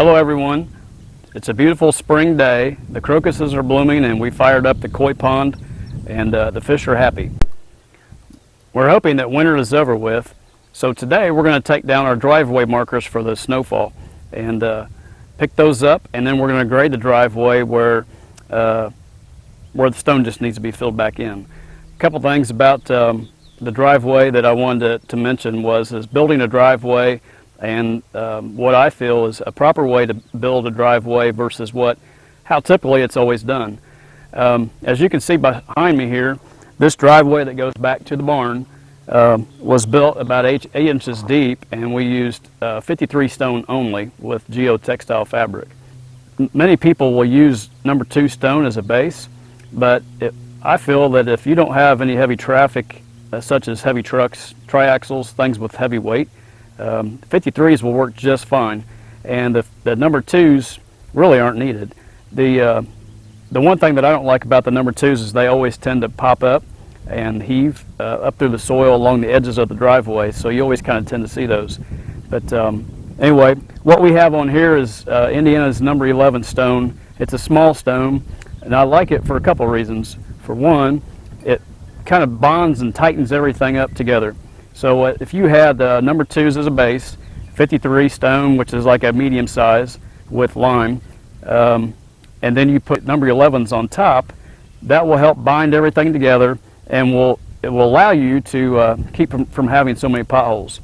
Hello everyone. It's a beautiful spring day. The crocuses are blooming and we fired up the koi pond and the fish are happy. We're hoping that winter is over with, so today we're going to take down our driveway markers for the snowfall and pick those up, and then we're going to grade the driveway where the stone just needs to be filled back in. A couple things about the driveway that I wanted to mention is building a driveway and what I feel is a proper way to build a driveway versus how typically it's always done. As you can see behind me here, this driveway that goes back to the barn was built about 8 inches deep, and we used 53 stone only with geotextile fabric. Many people will use number 2 stone as a base, but I feel that if you don't have any heavy traffic such as heavy trucks, triaxles, things with heavy weight, 53s will work just fine, and the number 2s really aren't needed. The one thing that I don't like about the number 2s is they always tend to pop up and heave up through the soil along the edges of the driveway, so you always kind of tend to see those. But anyway, what we have on here is Indiana's number 11 stone. It's a small stone, and I like it for a couple reasons. For one, it kind of bonds and tightens everything up together. So if you had number 2s as a base, 53 stone, which is like a medium size with lime, and then you put number 11s on top, that will help bind everything together and it will allow you to keep from having so many potholes.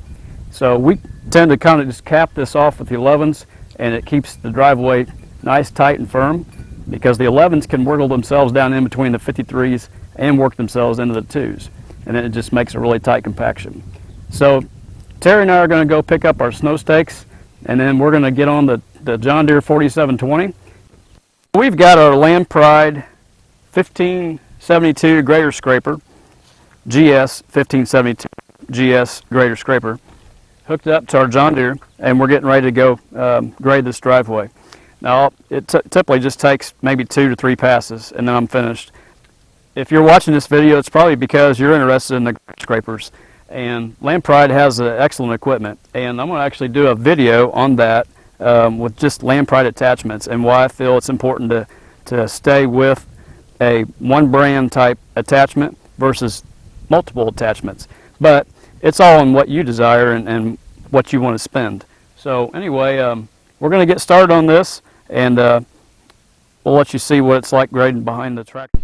So we tend to kind of just cap this off with the 11s, and it keeps the driveway nice, tight, and firm, because the 11s can wiggle themselves down in between the 53s and work themselves into the 2s. And then it just makes a really tight compaction. So Terry and I are going to go pick up our snow stakes, and then we're going to get on the John Deere 4720. We've got our Landpride 1572 grader scraper, GS1572 GS grader scraper, hooked up to our John Deere, and we're getting ready to go grade this driveway. Now it typically just takes maybe 2 to 3 passes, and then I'm finished. If you're watching this video, it's probably because you're interested in the scrapers, and Landpride has excellent equipment, and I'm going to actually do a video on that with just Landpride attachments and why I feel it's important to stay with a one brand type attachment versus multiple attachments. But it's all in what you desire and what you want to spend. So anyway, we're going to get started on this, and we'll let you see what it's like grading behind the tractor.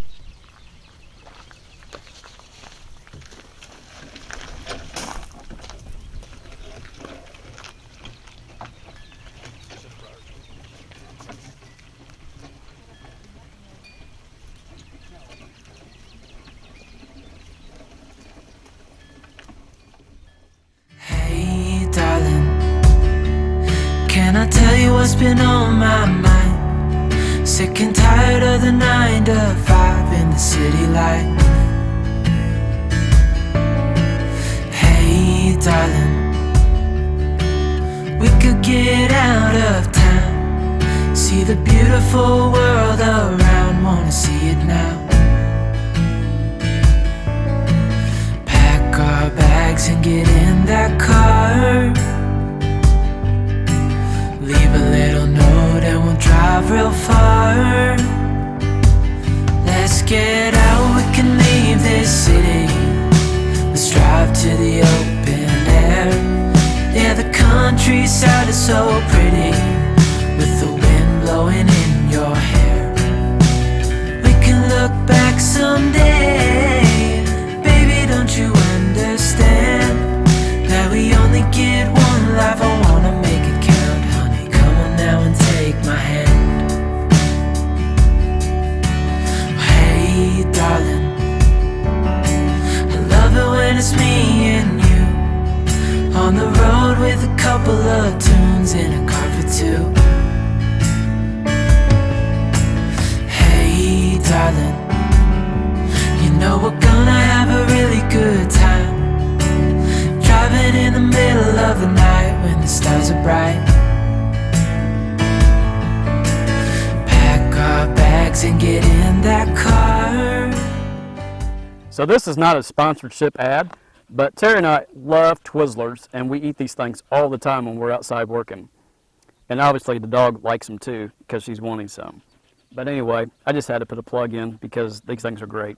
Can I tell you what's been on my mind? Sick and tired of the 9 to 5 in the city life. Hey darling, we could get out of town, see the beautiful world around, wanna see it now. Pack our bags and get in that car, leave a little note and we'll drive real far. Let's get out, we can leave this city. Let's drive to the open air. Yeah, the countryside is so pretty, with the wind blowing in your hair. We can look back someday, baby, don't you understand that we only get one life? I wanna make it count, honey, come on now and take my hand. Hey darling, I love it when it's me and you, on the road with a couple of tunes in a car for 2. Hey darling, you know we're gonna have a really good time, driving in the middle of the night when the stars are bright. Pack our bags and get in that car. So this is not a sponsorship ad, but Terry and I love Twizzlers, and we eat these things all the time when we're outside working. And obviously the dog likes them too because she's wanting some. But anyway, I just had to put a plug in because these things are great.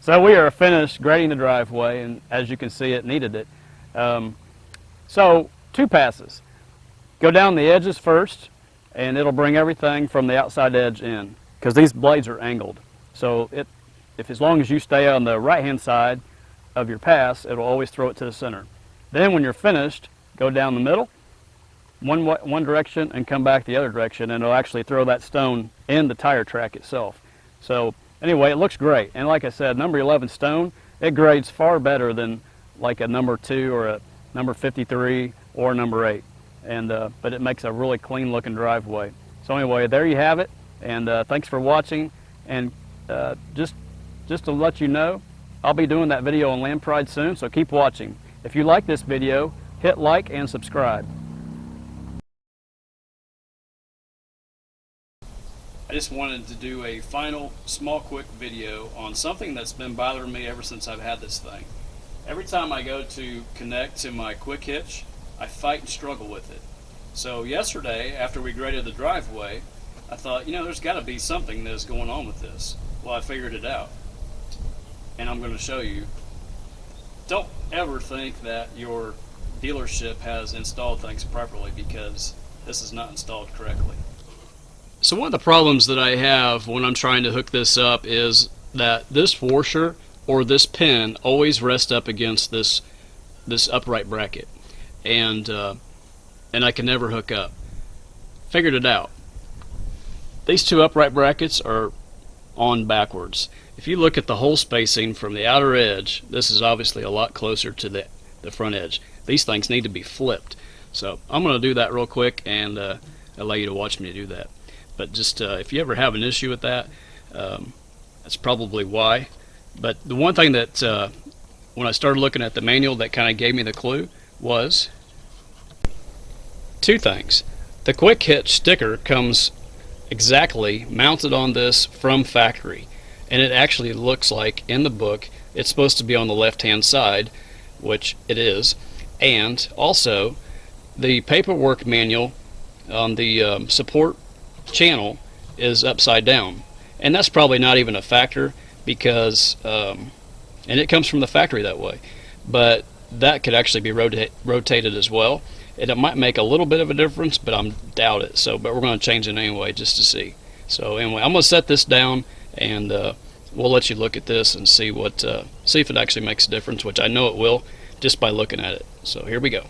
So we are finished grading the driveway, and as you can see, it needed it. So 2 passes. Go down the edges first, and it'll bring everything from the outside edge in, because these blades are angled. So if as long as you stay on the right-hand side of your pass, it'll always throw it to the center. Then when you're finished, go down the middle, one direction, and come back the other direction, and it'll actually throw that stone in the tire track itself. So anyway, it looks great. And like I said, number 11 stone, it grades far better than like a number 2 or a number 53 or number 8. And but it makes a really clean looking driveway. So anyway, there you have it. And thanks for watching. And just to let you know, I'll be doing that video on Landpride soon, so keep watching. If you like this video, hit like and subscribe. I just wanted to do a final small quick video on something that's been bothering me ever since I've had this thing. Every time I go to connect to my quick hitch, I fight and struggle with it. So yesterday, after we graded the driveway, I thought, there's got to be something that's going on with this. Well, I figured it out, and I'm going to show you. Don't ever think that your dealership has installed things properly, because this is not installed correctly. So one of the problems that I have when I'm trying to hook this up is that this washer or this pin always rests up against this upright bracket, and I can never hook up. Figured it out. These 2 upright brackets are on backwards. If you look at the hole spacing from the outer edge, this is obviously a lot closer to the front edge. These things need to be flipped. So I'm going to do that real quick and allow you to watch me do that. But just if you ever have an issue with that, that's probably why. But the one thing that when I started looking at the manual that kind of gave me the clue was 2 things. The quick hitch sticker comes exactly mounted on this from factory, and it actually looks like in the book it's supposed to be on the left hand side, which it is. And also the paperwork manual on the support channel is upside down, and that's probably not even a factor, because and it comes from the factory that way, but that could actually be rotated as well, and it might make a little bit of a difference, but I doubt it. But we're going to change it anyway just to see. So anyway, I'm going to set this down, and we'll let you look at this and see if it actually makes a difference, which I know it will just by looking at it. So here we go.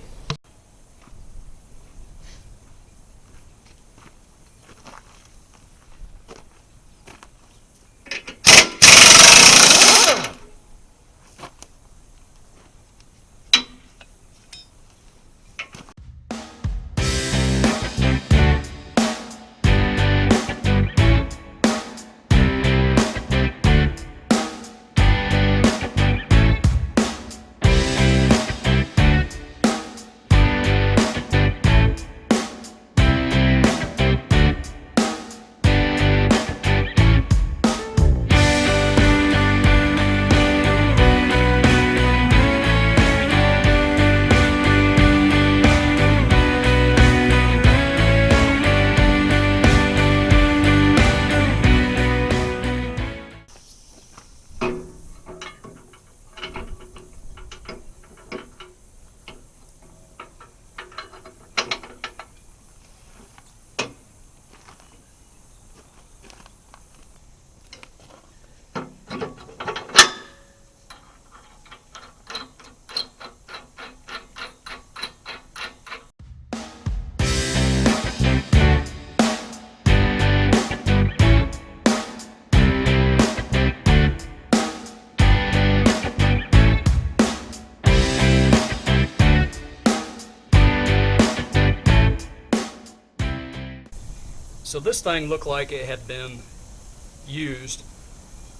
So this thing looked like it had been used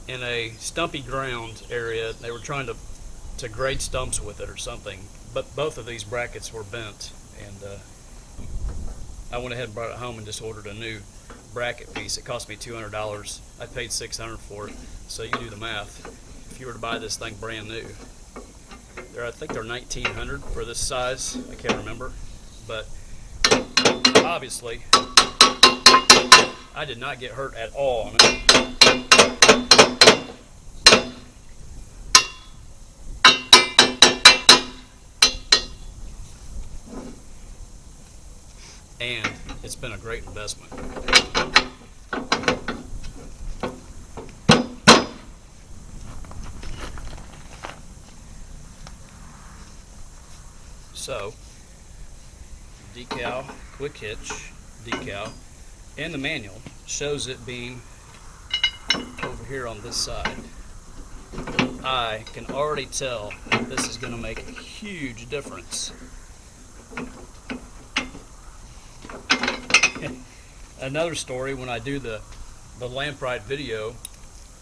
in a stumpy ground area. They were trying to grade stumps with it or something, but both of these brackets were bent, and I went ahead and brought it home and just ordered a new bracket piece. It cost me $200. I paid $600 for it, so you do the math. If you were to buy this thing brand new, I think they're $1,900 for this size. I can't remember, but obviously I did not get hurt at all on it. And it's been a great investment. So, decal, quick hitch decal, and the manual shows it being over here on this side. I can already tell this is going to make a huge difference. Another story, when I do the Landpride video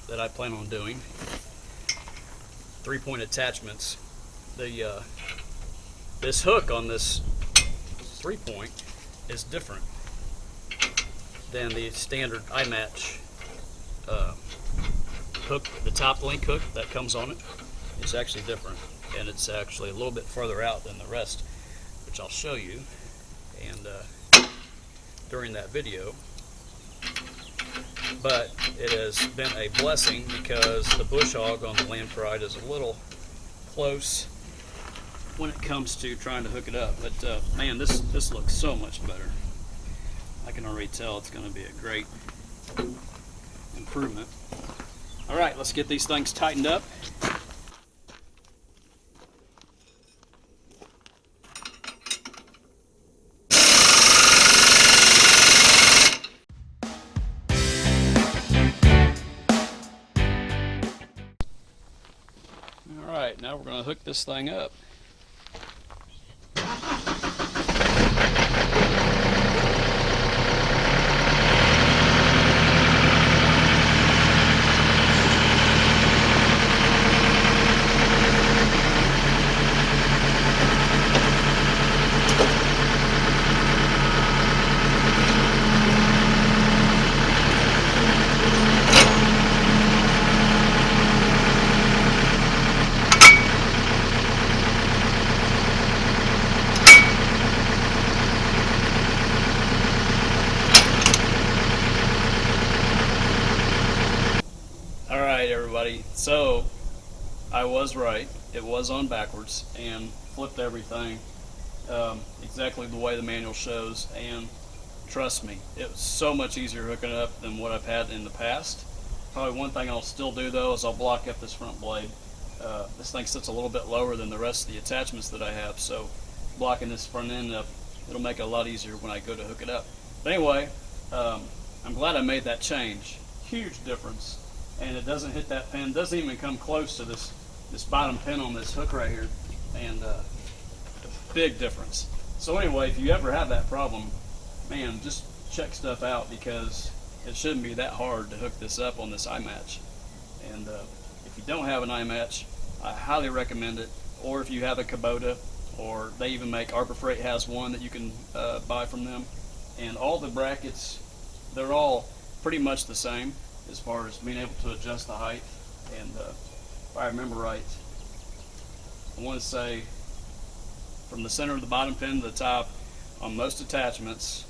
that I plan on doing, 3-point attachments, this hook on this 3-point is different than the standard iMatch hook. The top link hook that comes on it is actually different, and it's actually a little bit further out than the rest, which I'll show you and during that video. But it has been a blessing because the bush hog on the Landpride is a little close when it comes to trying to hook it up. But man, this looks so much better. I can already tell it's going to be a great improvement. All right, let's get these things tightened up. All right, now we're going to hook this thing up. Everybody, so I was right. It was on backwards and flipped everything exactly the way the manual shows, and trust me, it was so much easier hooking it up than what I've had in the past. Probably one thing I'll still do though is I'll block up this front blade. This thing sits a little bit lower than the rest of the attachments that I have, so blocking this front end up, it'll make it a lot easier when I go to hook it up. But anyway, I'm glad I made that change. Huge difference. And it doesn't hit that pin, doesn't even come close to this bottom pin on this hook right here, and a big difference. So anyway, if you ever have that problem, man, just check stuff out, because it shouldn't be that hard to hook this up on this iMatch. And if you don't have an iMatch, I highly recommend it. Or if you have a Kubota, or they even make Arbor Freight has one that you can buy from them. And all the brackets, they're all pretty much the same as far as being able to adjust the height. And if I remember right, I want to say from the center of the bottom pin to the top on most attachments,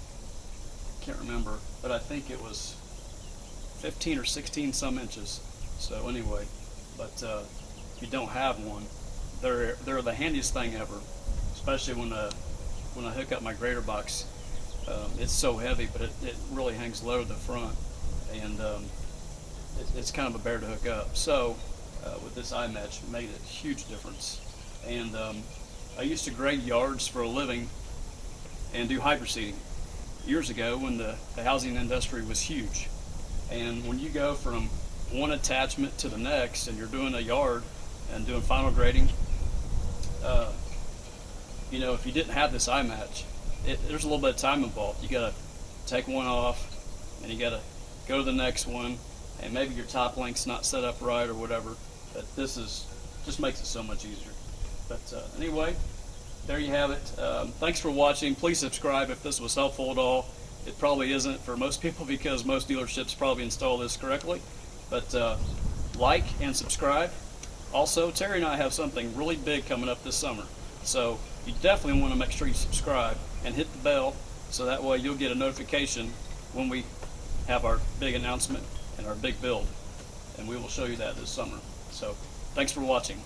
can't remember, but I think it was 15 or 16 some inches. So anyway, but if you don't have one, they're the handiest thing ever, especially when I hook up my grater box. It's so heavy, but it really hangs low to the front, and it's kind of a bear to hook up. So with this iMatch, it made a huge difference. And I used to grade yards for a living and do hyperseeding years ago when the housing industry was huge. And when you go from one attachment to the next and you're doing a yard and doing final grading, if you didn't have this iMatch, there's a little bit of time involved. You got to take one off, and you got to go to the next one, and maybe your top link's not set up right or whatever. But this is just makes it so much easier. But anyway, there you have it. Thanks for watching. Please subscribe if this was helpful at all. It probably isn't for most people because most dealerships probably install this correctly. But like and subscribe. Also, Terry and I have something really big coming up this summer. So you definitely want to make sure you subscribe and hit the bell so that way you'll get a notification when we have our big announcement and our big build. And we will show you that this summer. So thanks for watching.